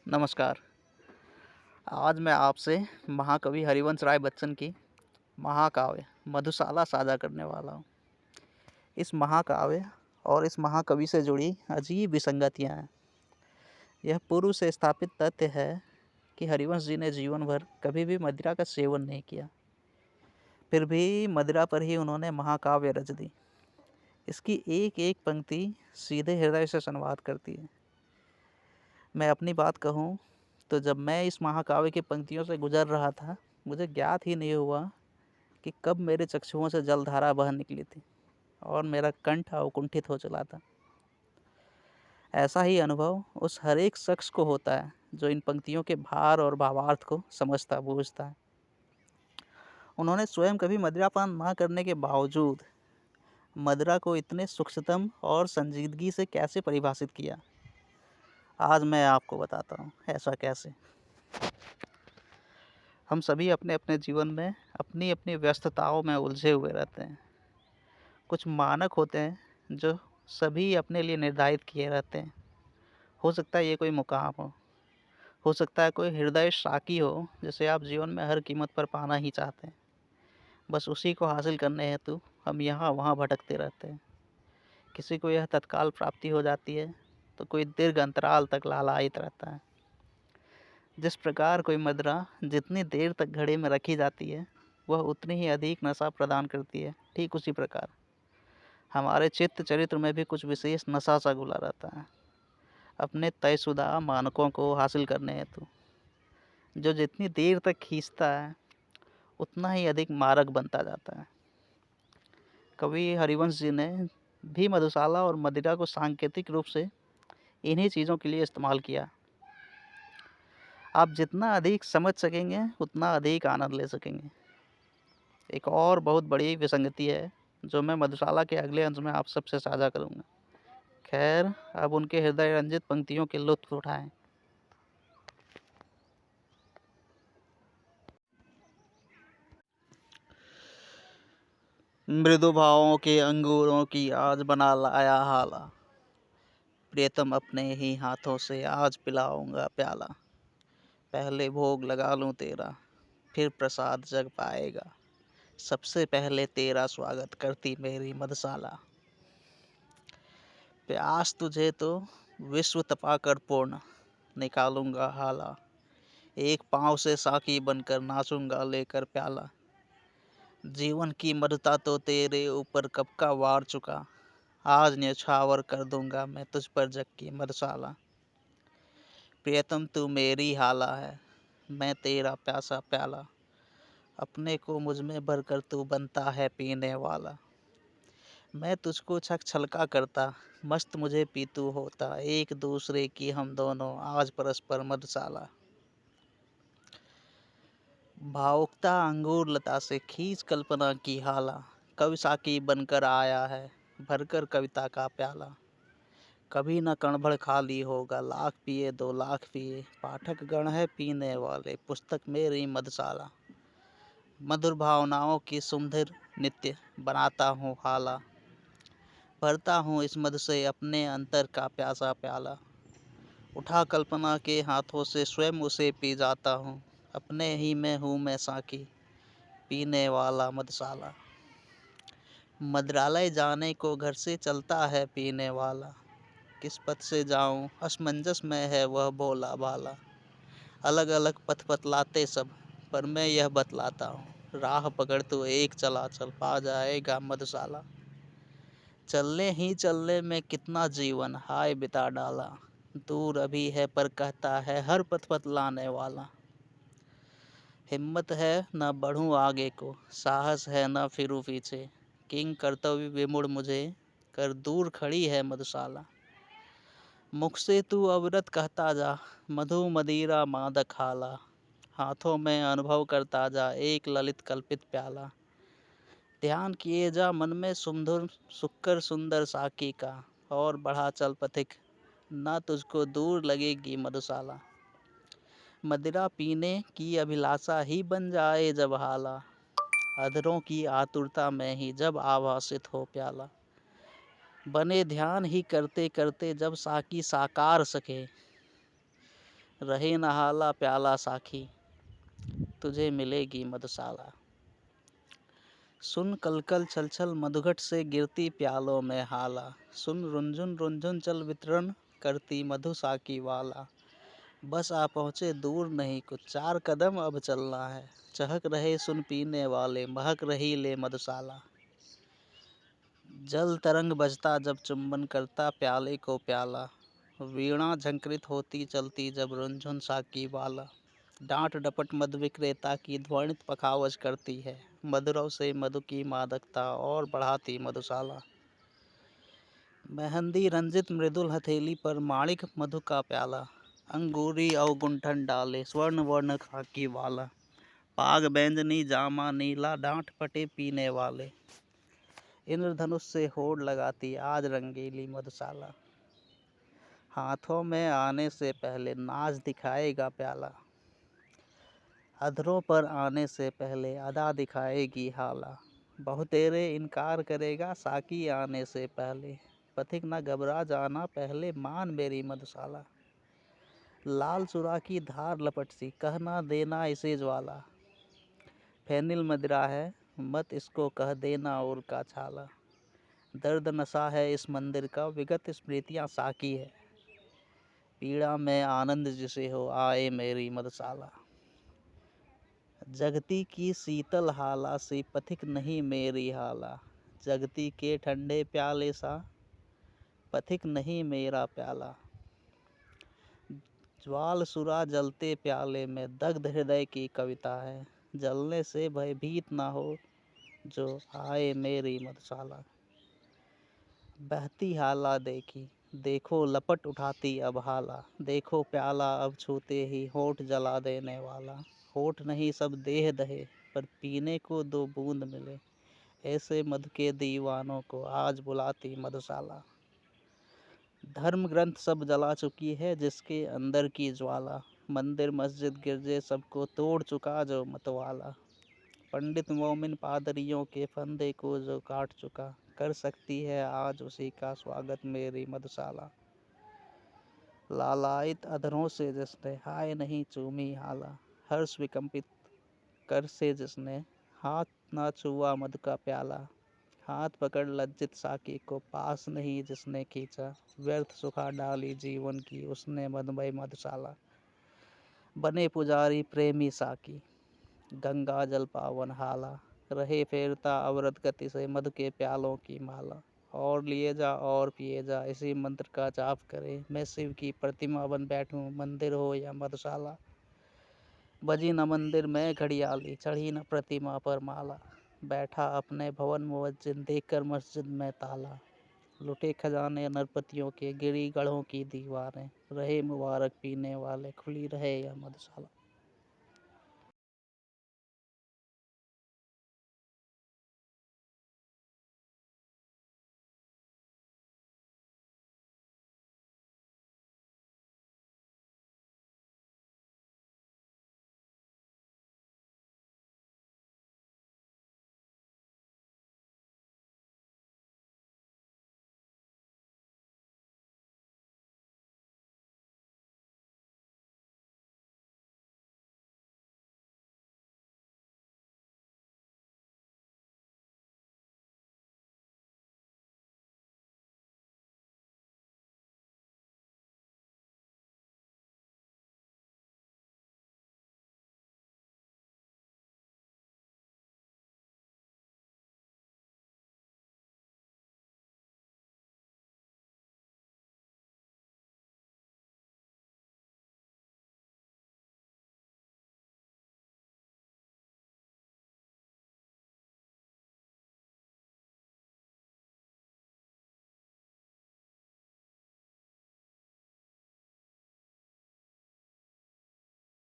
नमस्कार। आज मैं आपसे महाकवि हरिवंश राय बच्चन की महाकाव्य मधुशाला साझा करने वाला हूँ। इस महाकाव्य और इस महाकवि से जुड़ी अजीब विसंगतियाँ हैं। यह पूर्व से स्थापित तथ्य है कि हरिवंश जी ने जीवन भर कभी भी मदिरा का सेवन नहीं किया। फिर भी मदिरा पर ही उन्होंने महाकाव्य रच दी। इसकी एक एक पंक्ति सीधे हृदय से संवाद करती है। मैं अपनी बात कहूँ तो जब मैं इस महाकाव्य की पंक्तियों से गुजर रहा था, मुझे ज्ञात ही नहीं हुआ कि कब मेरे चक्षुओं से जलधारा बह निकली थी और मेरा कंठ अकुंठित हो चला था। ऐसा ही अनुभव उस हर एक शख्स को होता है जो इन पंक्तियों के भार और भावार्थ को समझता बूझता है। उन्होंने स्वयं कभी मदिरापान न करने के बावजूद मदिरा को इतने सूक्ष्मतम और संजीदगी से कैसे परिभाषित किया, आज मैं आपको बताता हूँ ऐसा कैसे। हम सभी अपने अपने जीवन में अपनी अपनी व्यस्तताओं में उलझे हुए रहते हैं। कुछ मानक होते हैं जो सभी अपने लिए निर्धारित किए रहते हैं। हो सकता है ये कोई मुकाम हो सकता है कोई हृदय साकी हो जिसे आप जीवन में हर कीमत पर पाना ही चाहते हैं। बस उसी को हासिल करने हेतु हम यहाँ वहाँ भटकते रहते हैं। किसी को यह तत्काल प्राप्ति हो जाती है तो कोई दीर्घ अंतराल तक लालायित रहता है। जिस प्रकार कोई मदिरा जितनी देर तक घड़े में रखी जाती है वह उतनी ही अधिक नशा प्रदान करती है, ठीक उसी प्रकार हमारे चित्त चरित्र में भी कुछ विशेष नशा सा घुला रहता है। अपने तयशुदा मानकों को हासिल करने हेतु जो जितनी देर तक खींचता है उतना ही अधिक मारक बनता जाता है। कवि हरिवंश जी ने भी मधुशाला और मदिरा को सांकेतिक रूप से इन्हीं चीज़ों के लिए इस्तेमाल किया। आप जितना अधिक समझ सकेंगे उतना अधिक आनंद ले सकेंगे। एक और बहुत बड़ी विसंगति है जो मैं मधुशाला के अगले अंश में आप सबसे साझा करूंगा। खैर, अब उनके हृदय रंजित पंक्तियों के लुत्फ उठाएं। मृदु भावों के अंगूरों की आज बना लाया हाला, प्रियतम अपने ही हाथों से आज पिलाऊंगा प्याला। पहले भोग लगा लूं तेरा, फिर प्रसाद जग पाएगा। सबसे पहले तेरा स्वागत करती मेरी मधुशाला। प्यास तुझे तो विश्व तपा कर पूर्ण निकालूंगा हाला। एक पांव से साकी बनकर नाचूंगा लेकर प्याला। जीवन की मधुता तो तेरे ऊपर कब का वार चुका, आज न्यौछावर कर दूंगा मैं तुझ पर जग की मधुशाला। प्रियतम तू मेरी हाला है, मैं तेरा प्यासा प्याला। अपने को मुझ में भरकर तू बनता है पीने वाला। मैं तुझको छक छलका करता, मस्त मुझे पीतू होता। एक दूसरे की हम दोनों आज परस्पर मधुशाला। भावुकता अंगूर लता से खींच कल्पना की हाला। कवि साकी बनकर आया है, भरकर कविता का प्याला। कभी न कणभर खाली होगा, लाख पिए 2 लाख पिए। पाठक गण है पीने वाले, पुस्तक मेरी मधुशाला। मधुर भावनाओं की सुमधुर नित्य बनाता हूँ हाला। भरता हूँ इस मधु से अपने अंतर का प्यासा प्याला। उठा कल्पना के हाथों से स्वयं उसे पी जाता हूँ। अपने ही में हूँ मैं साकी, पीने वाला मधुशाला। मदिरालय जाने को घर से चलता है पीने वाला। किस पथ से जाऊँ असमंजस में है वह भोला भाला। अलग अलग पथ बतलाते सब, पर मैं यह बतलाता हूँ। राह पकड़ तू एक चला चल, पा जाएगा मधुशाला। चलने ही चलने में कितना जीवन हाय बिता डाला। दूर अभी है पर कहता है हर पथ बतलाने वाला। हिम्मत है न बढ़ूं आगे को, साहस है न फिरूं पीछे। किंग कर्तव्य विमुड़ मुझे कर दूर खड़ी है मधुशाला। मुख से तू अविरत कहता जा, मधु मदिरा मादक हाला। हाथों में अनुभव करता जा एक ललित कल्पित प्याला। ध्यान किए जा मन में सुमधुर सुक्कर सुंदर साकी का, और बढ़ा चल पथिक न तुझको दूर लगेगी मधुशाला। मदिरा पीने की अभिलाषा ही बन जाए जब हाला। अधरों की आतुरता में ही जब आभासित हो प्याला। बने ध्यान ही करते करते जब साकी साकार सके, रहे नहाला प्याला साखी, तुझे मिलेगी मधुशाला। सुन कलकल छल छल मधुघट से गिरती प्यालों में हाला, सुन रुंझुन रुंझुन चल वितरण करती मधुसाकी वाला। बस आ पहुँचे दूर नहीं कुछ 4 कदम अब चलना है, चहक रहे सुन पीने वाले महक रही ले मधुशाला। जल तरंग बजता जब चुंबन करता प्याले को प्याला, वीणा झंकृत होती चलती जब रुंझुन साकी वाला। डांट डपट मधु विक्रेता की ध्वनित पखावज करती है, मधुरव से मधु की मादकता और बढ़ाती मधुशाला। मेहंदी रंजित मृदुल हथेली पर माणिक मधु का प्याला, अंगूरी अवगुंठन डाले स्वर्ण वर्ण खाकी वाला। पाग बैंजनी जामा नीला डांट पटे पीने वाले, इंद्रधनुष से होड़ लगाती आज रंगीली मधुशाला। हाथों में आने से पहले नाच दिखाएगा प्याला, अधरों पर आने से पहले अदा दिखाएगी हाला। बहुतेरे इनकार करेगा साकी आने से पहले, पथिक न घबरा जाना पहले मान मेरी मधुशाला। लाल सुरा की धार लपट सी कहना देना इसे ज्वाला, फैनिल मदिरा है मत इसको कह देना और का छाला। दर्द नशा है इस मंदिर का विगत स्मृतियाँ साकी है, पीड़ा में आनंद जिसे हो आए मेरी मधुशाला। जगती की शीतल हाला सी पथिक नहीं मेरी हाला, जगती के ठंडे प्याले सा पथिक नहीं मेरा प्याला। ज्वाल सुरा जलते प्याले में दग्ध हृदय की कविता है, जलने से भयभीत ना हो जो आए मेरी मधुशाला। बहती हाला देखी देखो लपट उठाती अब हाला, देखो प्याला अब छूते ही होठ जला देने वाला। होठ नहीं सब देह दहे पर पीने को 2 बूंद मिले, ऐसे मधु के दीवानों को आज बुलाती मधुशाला। धर्म ग्रंथ सब जला चुकी है जिसके अंदर की ज्वाला, मंदिर मस्जिद गिरजे सबको तोड़ चुका जो मतवाला। पंडित मोमिन पादरियों के फंदे को जो काट चुका, कर सकती है आज उसी का स्वागत मेरी मधुशाला। लालायित अधरों से जिसने हाय नहीं चूमी हाला, हर्ष विकंपित कर से जिसने हाथ ना छुआ मधु का प्याला। हाथ पकड़ लज्जित साकी को पास नहीं जिसने खींचा, व्यर्थ सुखा डाली जीवन की उसने मधुमय मधुशाला। बने पुजारी प्रेमी साकी गंगा जल पावन हाला, रहे फेरता अवरत गति से मधु के प्यालों की माला। और लिए जा और पिए जा इसी मंत्र का जाप करे, मैं शिव की प्रतिमा बन बैठूं मंदिर हो या मधुशाला। बजी न मंदिर में घड़ियाली चढ़ी न प्रतिमा पर माला, बैठा अपने भवन मुवज्जिन देखकर मस्जिद में ताला। लुटे खजाने नरपतियों के गिरी गढ़ों की दीवारें, रहे मुबारक पीने वाले खुली रहे या मधुशाला।